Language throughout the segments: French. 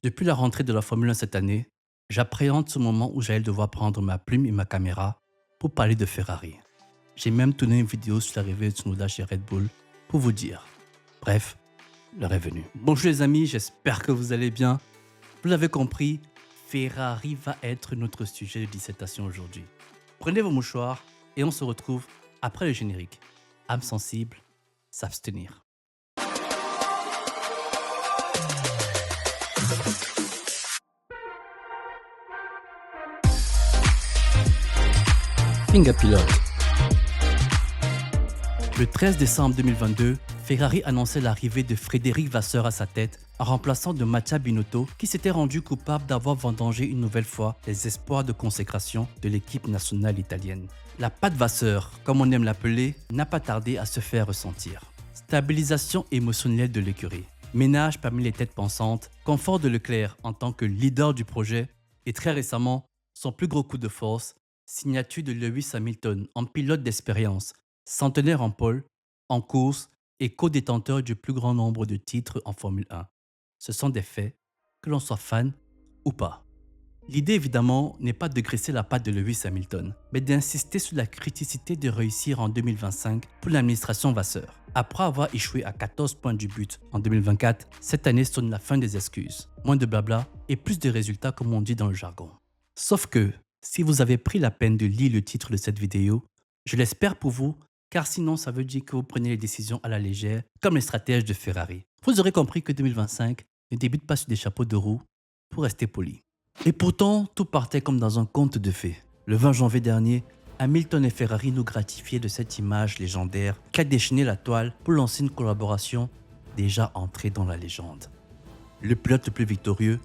Depuis la rentrée de la Formule 1 cette année, j'appréhende ce moment où j'allais devoir prendre ma plume et ma caméra pour parler de Ferrari. J'ai même tourné une vidéo sur l'arrivée de Tsunoda chez Red Bull pour vous dire. Bref, l'heure est venue. Bonjour les amis, j'espère que vous allez bien. Vous l'avez compris, Ferrari va être notre sujet de dissertation aujourd'hui. Prenez vos mouchoirs et on se retrouve après le générique. Âme sensible, s'abstenir. Finger Pilote. Le 13 décembre 2022, Ferrari annonçait l'arrivée de Frédéric Vasseur à sa tête, en remplaçant de Mattia Binotto, qui s'était rendu coupable d'avoir vendangé une nouvelle fois les espoirs de consécration de l'équipe nationale italienne. La patte Vasseur, comme on aime l'appeler, n'a pas tardé à se faire ressentir. Stabilisation émotionnelle de l'écurie, ménage parmi les têtes pensantes, confort de Leclerc en tant que leader du projet, et très récemment, son plus gros coup de force, signature de Lewis Hamilton en pilote d'expérience, centenaire en pole, en course et co-détenteur du plus grand nombre de titres en Formule 1. Ce sont des faits, que l'on soit fan ou pas. L'idée évidemment n'est pas de graisser la patte de Lewis Hamilton, mais d'insister sur la criticité de réussir en 2025 pour l'administration Vasseur. Après avoir échoué à 14 points du but en 2024, cette année sonne la fin des excuses. Moins de blabla et plus de résultats comme on dit dans le jargon. Sauf que, si vous avez pris la peine de lire le titre de cette vidéo, je l'espère pour vous, car sinon ça veut dire que vous prenez les décisions à la légère, comme les stratèges de Ferrari. Vous aurez compris que 2025 ne débute pas sur des chapeaux de roue, pour rester poli. Et pourtant, tout partait comme dans un conte de fées. Le 20 janvier dernier, Hamilton et Ferrari nous gratifiaient de cette image légendaire qui a déchaîné la toile pour lancer une collaboration déjà entrée dans la légende. Le pilote le plus victorieux,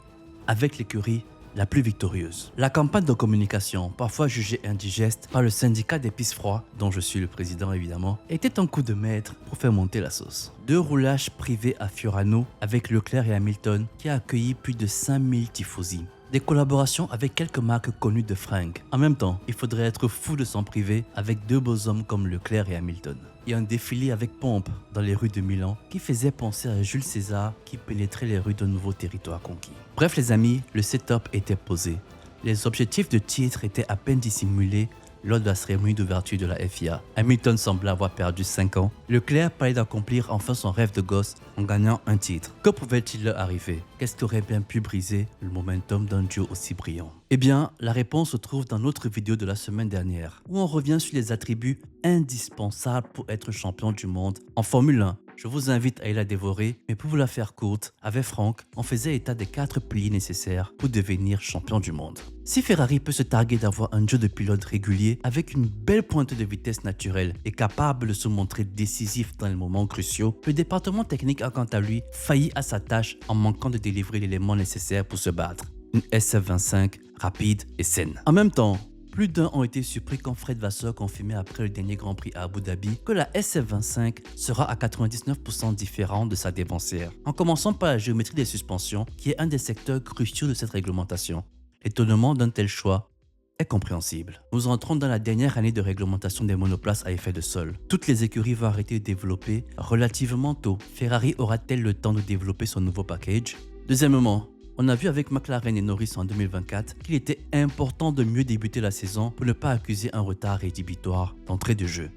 avec l'écurie la plus victorieuse. La campagne de communication, parfois jugée indigeste par le syndicat des pistes froides, dont je suis le président évidemment, était un coup de maître pour faire monter la sauce. 2 roulages privés à Fiorano avec Leclerc et Hamilton qui a accueilli plus de 5000 tifosi. Des collaborations avec quelques marques connues de fringues. En même temps, il faudrait être fou de s'en priver avec 2 beaux hommes comme Leclerc et Hamilton. Et un défilé avec pompe dans les rues de Milan qui faisait penser à Jules César qui pénétrait les rues d'un nouveau territoire conquis. Bref les amis, le setup était posé. Les objectifs de titre étaient à peine dissimulés lors de la cérémonie d'ouverture de la FIA. Hamilton semblait avoir perdu 5 ans. Leclerc parlait d'accomplir enfin son rêve de gosse en gagnant un titre. Que pouvait-il leur arriver? Qu'est-ce qui aurait bien pu briser le momentum d'un duo aussi brillant? Eh bien, la réponse se trouve dans notre vidéo de la semaine dernière, où on revient sur les attributs indispensables pour être champion du monde en Formule 1. Je vous invite à y la dévorer, mais pour vous la faire courte, avec Franck, on faisait état des 4 piliers nécessaires pour devenir champion du monde. Si Ferrari peut se targuer d'avoir un duo de pilotes régulier avec une belle pointe de vitesse naturelle et capable de se montrer décisif dans les moments cruciaux, le département technique a quant à lui failli à sa tâche en manquant de délivrer l'élément nécessaire pour se battre. Une SF25 rapide et saine. En même temps, plus d'un ont été surpris quand Fred Vasseur confirmait après le dernier Grand Prix à Abu Dhabi que la SF25 sera à 99% différente de sa dévancière. En commençant par la géométrie des suspensions, qui est un des secteurs cruciaux de cette réglementation. L'étonnement d'un tel choix est compréhensible. Nous entrons dans la dernière année de réglementation des monoplaces à effet de sol. Toutes les écuries vont arrêter de développer relativement tôt. Ferrari aura-t-elle le temps de développer son nouveau package? Deuxièmement, on a vu avec McLaren et Norris en 2024 qu'il était important de mieux débuter la saison pour ne pas accuser un retard rédhibitoire d'entrée de jeu.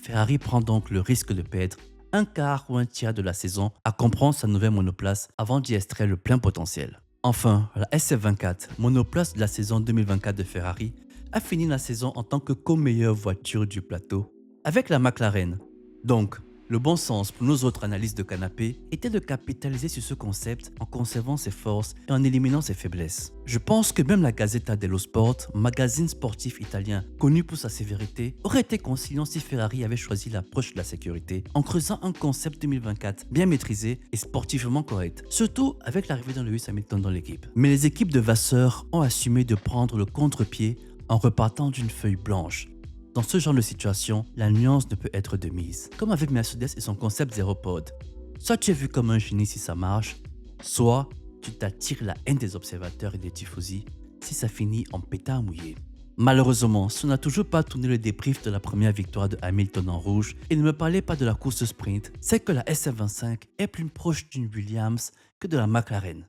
Ferrari prend donc le risque de perdre un quart ou un tiers de la saison à comprendre sa nouvelle monoplace avant d'y extraire le plein potentiel. Enfin, la SF24, monoplace de la saison 2024 de Ferrari, a fini la saison en tant que co-meilleure voiture du plateau avec la McLaren. Donc, le bon sens pour nos autres analystes de canapé était de capitaliser sur ce concept en conservant ses forces et en éliminant ses faiblesses. Je pense que même la Gazzetta dello Sport, magazine sportif italien connu pour sa sévérité, aurait été conciliant si Ferrari avait choisi l'approche de la sécurité en creusant un concept 2024 bien maîtrisé et sportivement correct, surtout avec l'arrivée de Lewis Hamilton dans l'équipe. Mais les équipes de Vasseur ont assumé de prendre le contre-pied en repartant d'une feuille blanche. Dans ce genre de situation, la nuance ne peut être de mise. Comme avec Mercedes et son concept Zero Pod. Soit tu es vu comme un génie si ça marche, soit tu t'attires la haine des observateurs et des tifosi si ça finit en pétard mouillé. Malheureusement, si on n'a toujours pas tourné le débrief de la première victoire de Hamilton en rouge et ne me parlez pas de la course sprint, c'est que la SF25 est plus proche d'une Williams que de la McLaren.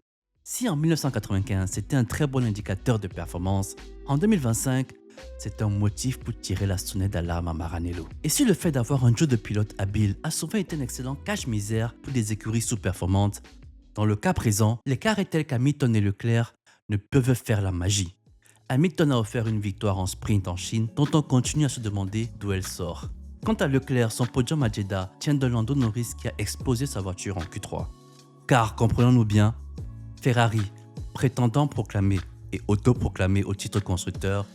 Si en 1995 c'était un très bon indicateur de performance, en 2025, c'est un motif pour tirer la sonnette d'alarme à Maranello. Et si le fait d'avoir un jeu de pilote habile a souvent été un excellent cache-misère pour des écuries sous-performantes, dans le cas présent, l'écart est tel qu'Hamilton et Leclerc ne peuvent faire la magie. Hamilton a offert une victoire en sprint en Chine dont on continue à se demander d'où elle sort. Quant à Leclerc, son podium à Jeddah tient de Lando Norris qui a explosé sa voiture en Q3. Car, comprenons-nous bien, Ferrari, prétendant proclamé et autoproclamé au titre constructeur,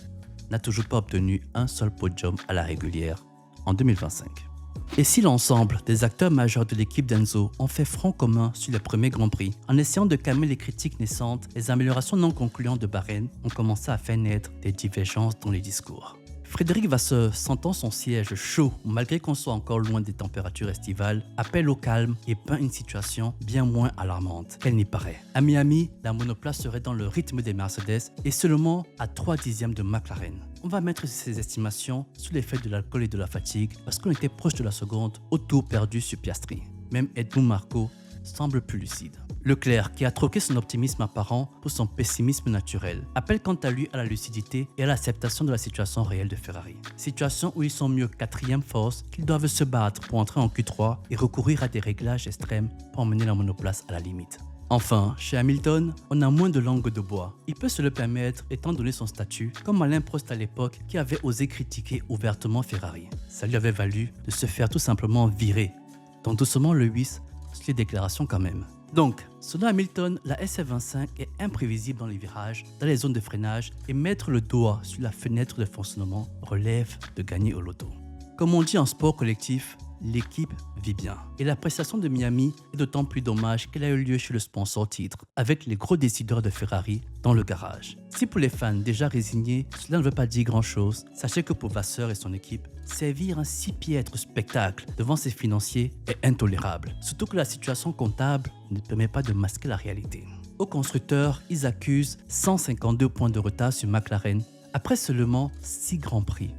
n'a toujours pas obtenu un seul podium à la régulière en 2025. Et si l'ensemble des acteurs majeurs de l'équipe d'Enzo ont fait front commun sur les premiers Grands Prix, en essayant de calmer les critiques naissantes, les améliorations non concluantes de Bahreïn ont commencé à faire naître des divergences dans les discours. Frédéric Vasseur, sentant son siège chaud malgré qu'on soit encore loin des températures estivales, appelle au calme et peint une situation bien moins alarmante qu'elle n'y paraît. À Miami, la monoplace serait dans le rythme des Mercedes et seulement à 3 dixièmes de McLaren. On va mettre ces estimations sous l'effet de l'alcool et de la fatigue parce qu'on était proche de la seconde au tour perdu sur Piastri. Même Edmund Marco semble plus lucide. Leclerc, qui a troqué son optimisme apparent pour son pessimisme naturel, appelle quant à lui à la lucidité et à l'acceptation de la situation réelle de Ferrari. Situation où ils sont mieux quatrième force, qu'ils doivent se battre pour entrer en Q3 et recourir à des réglages extrêmes pour emmener la monoplace à la limite. Enfin, chez Hamilton, on a moins de langue de bois. Il peut se le permettre étant donné son statut, comme Alain Prost à l'époque qui avait osé critiquer ouvertement Ferrari. Ça lui avait valu de se faire tout simplement virer. Donc doucement le Lewis, sur les déclarations quand même. Donc, selon Hamilton, la SF25 est imprévisible dans les virages, dans les zones de freinage et mettre le doigt sur la fenêtre de fonctionnement relève de gagner au loto. Comme on dit en sport collectif, l'équipe vit bien. Et la prestation de Miami est d'autant plus dommage qu'elle a eu lieu chez le sponsor titre, avec les gros décideurs de Ferrari dans le garage. Si pour les fans déjà résignés, cela ne veut pas dire grand-chose, sachez que pour Vasseur et son équipe, servir un si piètre spectacle devant ses financiers est intolérable, surtout que la situation comptable ne permet pas de masquer la réalité. Aux constructeurs, ils accusent 152 points de retard sur McLaren après seulement 6 grands prix.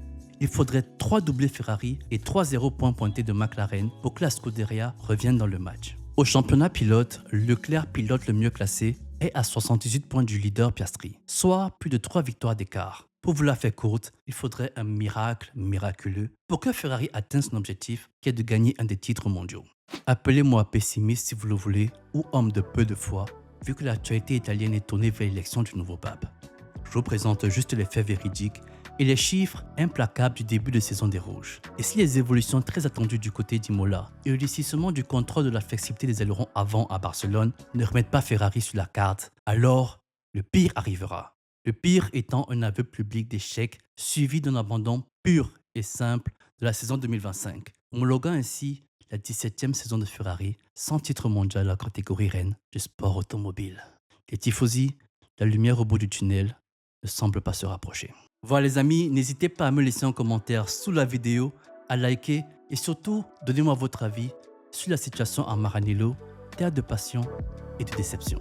Il faudrait 3 doublés Ferrari et 3 0 points pointés de McLaren pour que la Scuderia revienne dans le match. Au championnat pilote, Leclerc, pilote le mieux classé, est à 78 points du leader Piastri, soit plus de 3 victoires d'écart. Pour vous la faire courte, il faudrait un miracle miraculeux pour que Ferrari atteigne son objectif qui est de gagner un des titres mondiaux. Appelez-moi pessimiste si vous le voulez ou homme de peu de foi, vu que l'actualité italienne est tournée vers l'élection du nouveau pape. Je vous présente juste les faits véridiques et les chiffres implacables du début de saison des Rouges. Et si les évolutions très attendues du côté d'Imola et le durcissement du contrôle de la flexibilité des ailerons avant à Barcelone ne remettent pas Ferrari sur la carte, alors le pire arrivera. Le pire étant un aveu public d'échec suivi d'un abandon pur et simple de la saison 2025, homologuant ainsi la 17e saison de Ferrari sans titre mondial en catégorie reine du sport automobile. Les tifosi, la lumière au bout du tunnel ne semble pas se rapprocher. Voilà les amis, n'hésitez pas à me laisser un commentaire sous la vidéo, à liker et surtout donnez-moi votre avis sur la situation à Maranello, terre de passion et de déception.